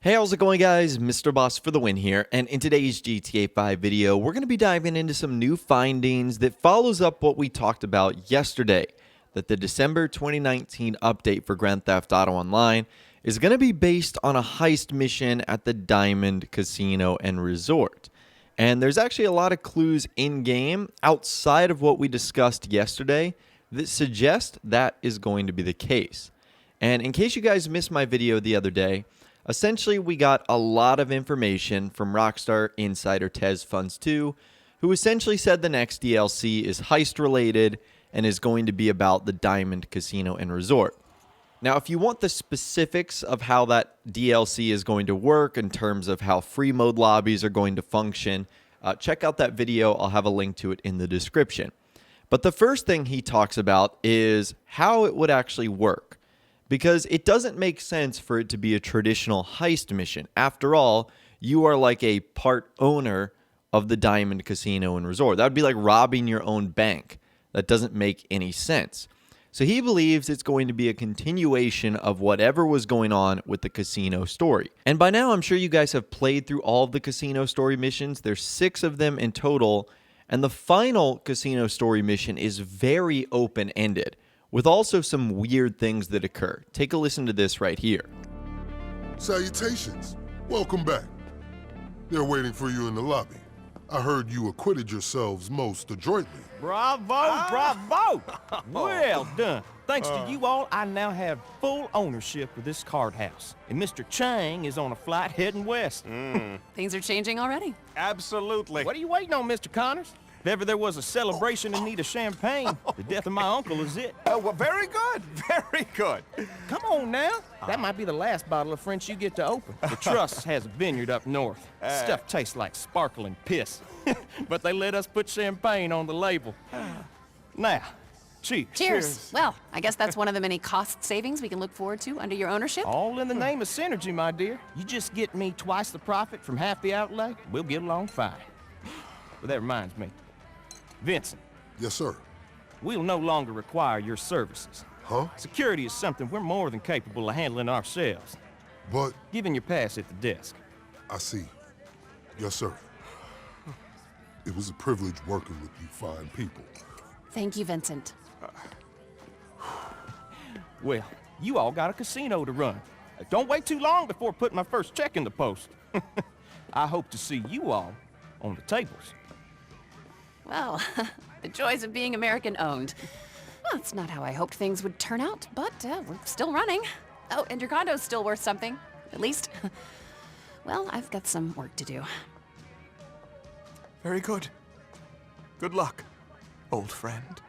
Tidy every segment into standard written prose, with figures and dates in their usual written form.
Hey, how's it going, guys? Mr. Boss for the win here, and in today's GTA 5 video, we're going to be diving into some new findings that follows up what we talked about yesterday, that the December 2019 update for Grand Theft Auto Online is going to be based on a heist mission at the Diamond Casino and Resort. And there's actually a lot of clues in-game outside of what we discussed yesterday that suggest that is going to be the case. And in case you guys missed my video the other day, essentially, we got a lot of information from Rockstar Insider Tez Funds 2, who essentially said the next DLC is heist-related and is going to be about the Diamond Casino and Resort. Now, if you want the specifics of how that DLC is going to work in terms of how free mode lobbies are going to function, check out that video. I'll have a link to it in the description. But the first thing he talks about is how it would actually work, because it doesn't make sense for it to be a traditional heist mission. After all, you are like a part owner of the Diamond Casino and Resort. That would be like robbing your own bank. That doesn't make any sense. So he believes it's going to be a continuation of whatever was going on with the casino story. And by now, I'm sure you guys have played through all of the casino story missions. There's 6 of them in total. And the final casino story mission is very open-ended, with also some weird things that occur. Take a listen to this right here. Salutations. Welcome back. They're waiting for you in the lobby. I heard you acquitted yourselves most adroitly. Bravo, bravo! Well done. Thanks to you all, I now have full ownership of this card house. And Mr. Chang is on a flight heading west. Things are changing already. Absolutely. What are you waiting on, Mr. Connors? If ever there was a celebration in need of champagne, the death of my uncle is it. Oh, well, very good. Very good. Come on now. That might be the last bottle of French you get to open. The Trust has a vineyard up north. Stuff tastes like sparkling piss. But they let us put champagne on the label. Now, cheers. Cheers. Well, I guess that's one of the many cost savings we can look forward to under your ownership. All in the name of synergy, my dear. You just get me twice the profit from half the outlay, we'll get along fine. But that reminds me. Vincent. Yes, sir. We'll no longer require your services. Huh? Security is something we're more than capable of handling ourselves. But Given your pass at the desk. I see. Yes, sir. It was a privilege working with you fine people. Thank you, Vincent. Well, you all got a casino to run. Don't wait too long before putting my first check in the post. I hope to see you all on the tables. Well, the joys of being American-owned. Well, that's not how I hoped things would turn out, but we're still running. Oh, and your condo's still worth something. At least. Well, I've got some work to do. Very good. Good luck, old friend.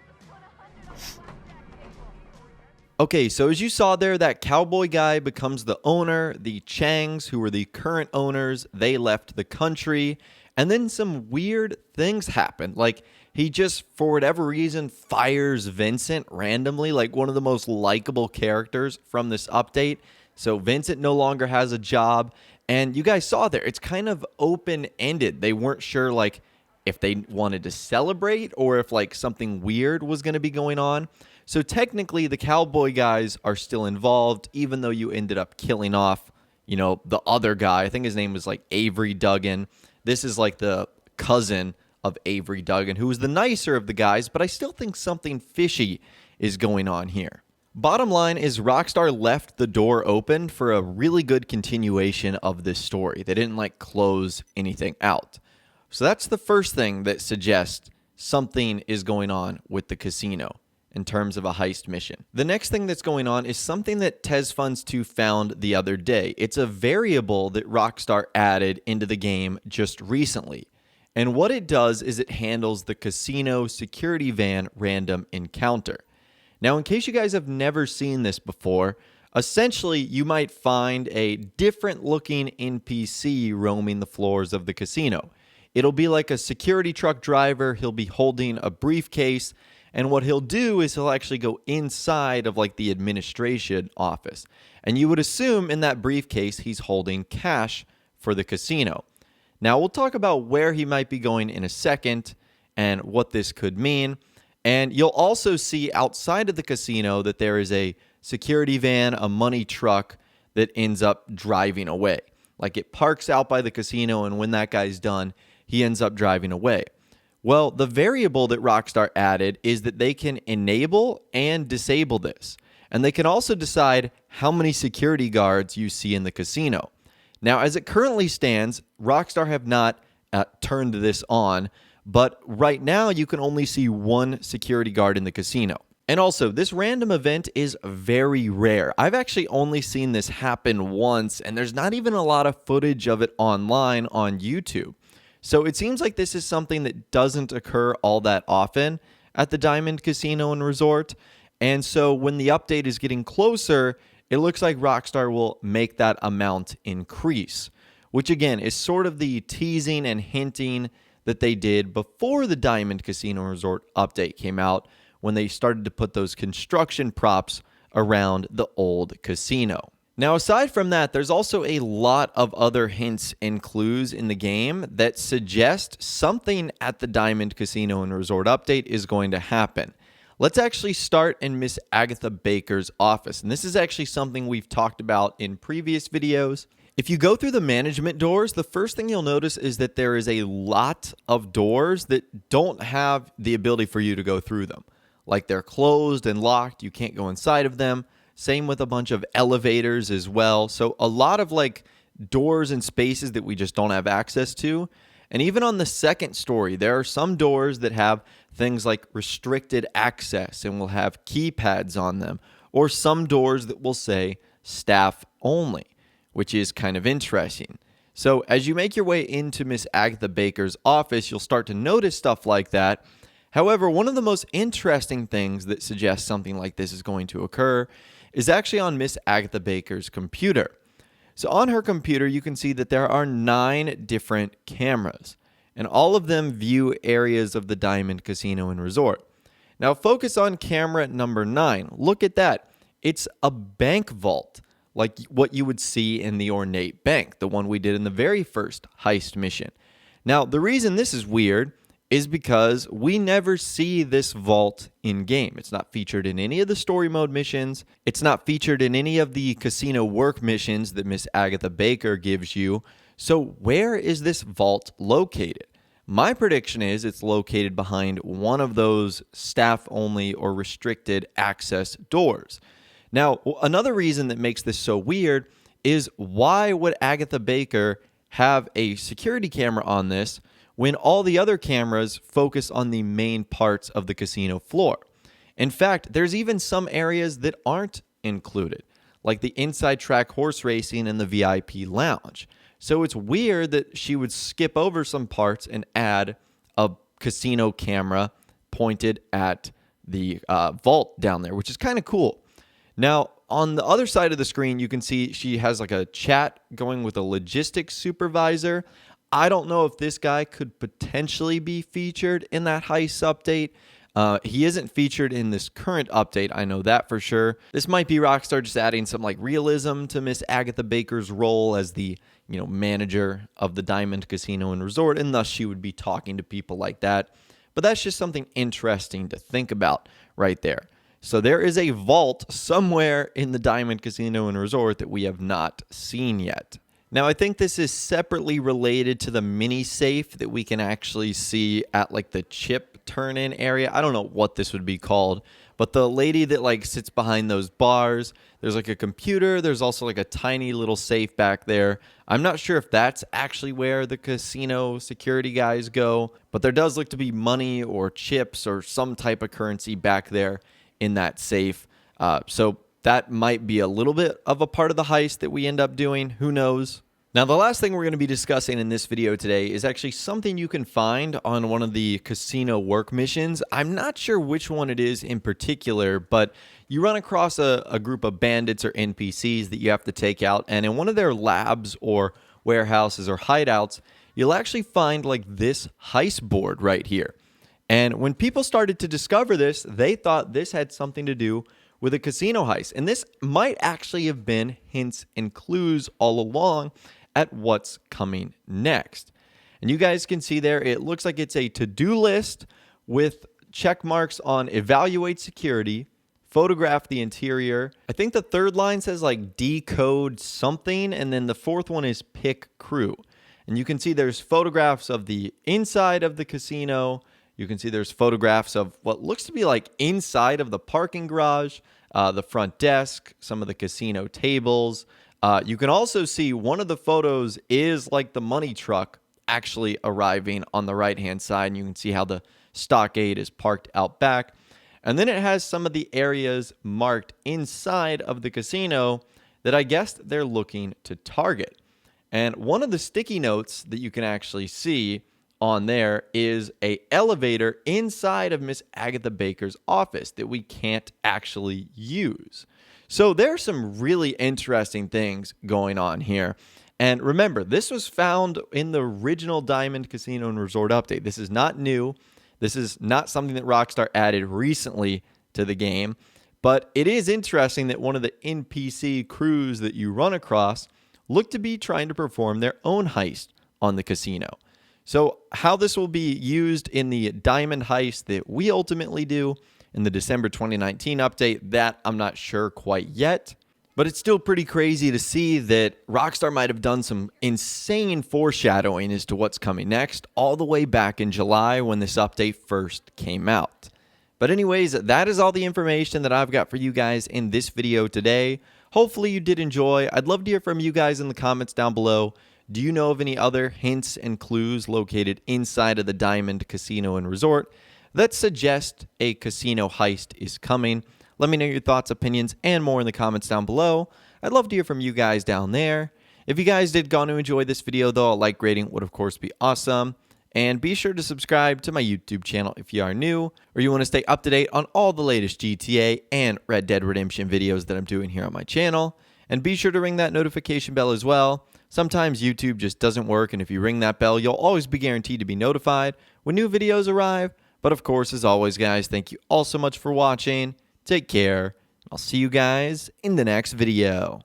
Okay, so as you saw there, that cowboy guy becomes the owner. The Changs, who were the current owners, they left the country. And then some weird things happen. Like, he just, for whatever reason, fires Vincent randomly, like one of the most likable characters from this update. So Vincent no longer has a job. And you guys saw there, it's kind of open-ended. They weren't sure, like, if they wanted to celebrate or if, like, something weird was going to be going on. So technically, the cowboy guys are still involved, even though you ended up killing off, you know, the other guy. I think his name was, like, Avery Duggan. This is like the cousin of Avery Duggan, who was the nicer of the guys, but I still think something fishy is going on here. Bottom line is Rockstar left the door open for a really good continuation of this story. They didn't like close anything out. So that's the first thing that suggests something is going on with the casino in terms of a heist mission. The next thing that's going on is something that Tez Funds 2 found the other day. It's a variable that Rockstar added into the game just recently. And what it does is it handles the casino security van random encounter. Now, in case you guys have never seen this before, essentially you might find a different looking NPC roaming the floors of the casino. It'll be like a security truck driver. He'll be holding a briefcase. And what he'll do is he'll actually go inside of like the administration office. And you would assume in that briefcase he's holding cash for the casino. Now we'll talk about where he might be going in a second and what this could mean. And you'll also see outside of the casino that there is a security van, a money truck that ends up driving away. Like it parks out by the casino, and when that guy's done, he ends up driving away. Well, the variable that Rockstar added is that they can enable and disable this. And they can also decide how many security guards you see in the casino. Now, as it currently stands, Rockstar have not turned this on, but right now you can only see one security guard in the casino. And also, this random event is very rare. I've actually only seen this happen once, and there's not even a lot of footage of it online on YouTube. So it seems like this is something that doesn't occur all that often at the Diamond Casino and Resort. And so when the update is getting closer, it looks like Rockstar will make that amount increase, which again is sort of the teasing and hinting that they did before the Diamond Casino and Resort update came out, when they started to put those construction props around the old casino. Now, aside from that, there's also a lot of other hints and clues in the game that suggest something at the Diamond Casino and Resort update is going to happen. Let's actually start in Miss Agatha Baker's office. And this is actually something we've talked about in previous videos. If you go through the management doors, the first thing you'll notice is that there is a lot of doors that don't have the ability for you to go through them. Like they're closed and locked, you can't go inside of them. Same with a bunch of elevators as well. So a lot of like doors and spaces that we just don't have access to. And even on the second story, there are some doors that have things like restricted access and will have keypads on them, or some doors that will say staff only, which is kind of interesting. So as you make your way into Miss Agatha Baker's office, you'll start to notice stuff like that. However, one of the most interesting things that suggests something like this is going to occur is actually on Miss Agatha Baker's computer. So on her computer, you can see that there are 9 different cameras, and all of them view areas of the Diamond Casino and Resort. Now focus on camera number 9. Look at that. It's a bank vault, like what you would see in the ornate bank, the one we did in the very first heist mission. Now, the reason this is weird is because we never see this vault in game. It's not featured in any of the story mode missions. It's not featured in any of the casino work missions that Miss Agatha Baker gives you. So where is this vault located? My prediction is it's located behind one of those staff only or restricted access doors. Now, another reason that makes this so weird is why would Agatha Baker have a security camera on this when all the other cameras focus on the main parts of the casino floor? In fact, there's even some areas that aren't included, like the inside track horse racing and the VIP lounge. So it's weird that she would skip over some parts and add a casino camera pointed at the vault down there, which is kind of cool. Now, on the other side of the screen, you can see she has like a chat going with a logistics supervisor. I don't know if this guy could potentially be featured in that heist update. He isn't featured in this current update, I know that for sure. This might be Rockstar just adding some like realism to Miss Agatha Baker's role as the, manager of the Diamond Casino and Resort, and thus she would be talking to people like that. But that's just something interesting to think about right there. So there is a vault somewhere in the Diamond Casino and Resort that we have not seen yet. Now, I think this is separately related to the mini safe that we can actually see at like the chip turn-in area. I don't know what this would be called, but the lady that like sits behind those bars, there's like a computer. There's also like a tiny little safe back there. I'm not sure if that's actually where the casino security guys go, but there does look to be money or chips or some type of currency back there in that safe. So that might be a little bit of a part of the heist that we end up doing. Who knows? Now, the last thing we're going to be discussing in this video today is actually something you can find on one of the casino work missions. I'm not sure which one it is in particular, but you run across a group of bandits or NPCs that you have to take out, and in one of their labs or warehouses or hideouts, you'll actually find like this heist board right here. And when people started to discover this, they thought this had something to do with a casino heist. And this might actually have been hints and clues all along at what's coming next. And you guys can see there, it looks like it's a to-do list with check marks on evaluate security, photograph the interior. I think the third line says like decode something, and then the fourth one is pick crew. And you can see there's photographs of the inside of the casino. You can see there's photographs of what looks to be like inside of the parking garage, the front desk, some of the casino tables. You can also see one of the photos is like the money truck actually arriving on the right-hand side, and you can see how the stockade is parked out back. And then it has some of the areas marked inside of the casino that I guess they're looking to target. And one of the sticky notes that you can actually see on there is a elevator inside of Miss Agatha Baker's office that we can't actually use. So there are some really interesting things going on here. And remember, this was found in the original Diamond Casino and Resort update. This is not new. This is not something that Rockstar added recently to the game. But it is interesting that one of the NPC crews that you run across look to be trying to perform their own heist on the casino. So how this will be used in the Diamond Heist that we ultimately do in the December 2019 update, that I'm not sure quite yet. But it's still pretty crazy to see that Rockstar might have done some insane foreshadowing as to what's coming next, all the way back in July when this update first came out. But anyways, that is all the information that I've got for you guys in this video today. Hopefully you did enjoy. I'd love to hear from you guys in the comments down below. Do you know of any other hints and clues located inside of the Diamond Casino and Resort that suggest a casino heist is coming? Let me know your thoughts, opinions, and more in the comments down below. I'd love to hear from you guys down there. If you guys did go to enjoy this video, though, a like rating would, of course, be awesome. And be sure to subscribe to my YouTube channel if you are new, or you want to stay up to date on all the latest GTA and Red Dead Redemption videos that I'm doing here on my channel. And be sure to ring that notification bell as well. Sometimes YouTube just doesn't work, and if you ring that bell, you'll always be guaranteed to be notified when new videos arrive. But of course, as always, guys, thank you all so much for watching. Take care. I'll see you guys in the next video.